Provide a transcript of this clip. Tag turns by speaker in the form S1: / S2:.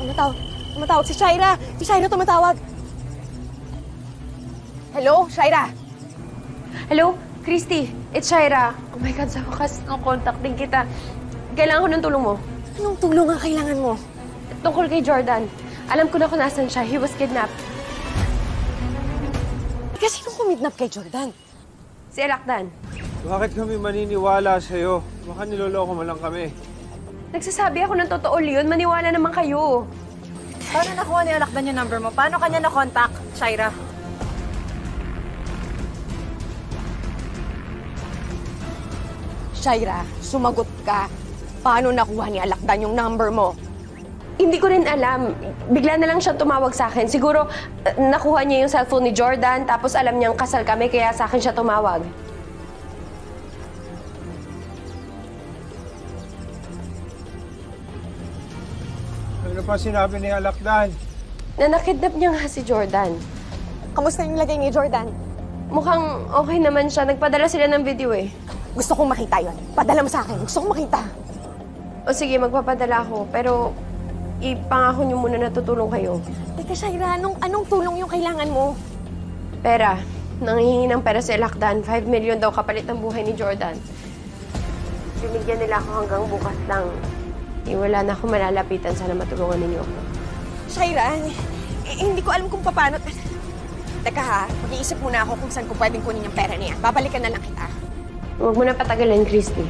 S1: Tumatawag si Shaira. Si Shaira tumatawag. Hello, Shaira?
S2: Hello, Christy. It's Shaira. Oh my God, sa wakas, contact din kita. Kailangan ko ng tulong mo.
S1: Anong tulong ang kailangan mo?
S2: Tungkol kay Jordan. Alam ko na kung nasan siya. He was kidnapped.
S1: Kasi nung kumidnap kay Jordan?
S2: Si Alakdan.
S3: Bakit kami maniniwala sa'yo? Baka niloloko mo lang kami.
S2: Nagsasabi ako ng totoo, Leon. Maniwala naman kayo.
S1: Paano nakuha ni Alakdan yung number mo? Paano kanya na-contact, Shaira? Shaira, sumagot ka. Paano nakuha ni Alakdan yung number mo?
S2: Hindi ko rin alam. Bigla na lang siyang tumawag sa akin. Siguro, nakuha niya yung cellphone ni Jordan, tapos alam niyang kasal kami, kaya sa akin siya tumawag.
S3: Ano pa sinabi ni Alakdan?
S2: Na nakidnap niya nga si Jordan.
S1: Kamusta yung lagay ni Jordan?
S2: Mukhang okay naman siya. Nagpadala sila ng video eh.
S1: Gusto kong makita yon. Padala mo sa akin. Gusto kong makita.
S2: O sige, magpapadala ako. Pero ipangako niyo muna na tutulong kayo.
S1: Teka, Shaira, anong tulong yung kailangan mo?
S2: Pera. Nanghihingi ng pera si Alakdan. 5 million daw kapalit ng buhay ni Jordan. Binigyan nila ako hanggang bukas lang. Wala na akong malalapitan. Sana matulungan ninyo ako.
S1: Shaira, hindi ko alam kung paano. Teka ha, mag-iisip muna ako kung saan ko pwedeng kunin yung pera niya. Babalikan na lang kita.
S2: Huwag mo na patagalin, Christy.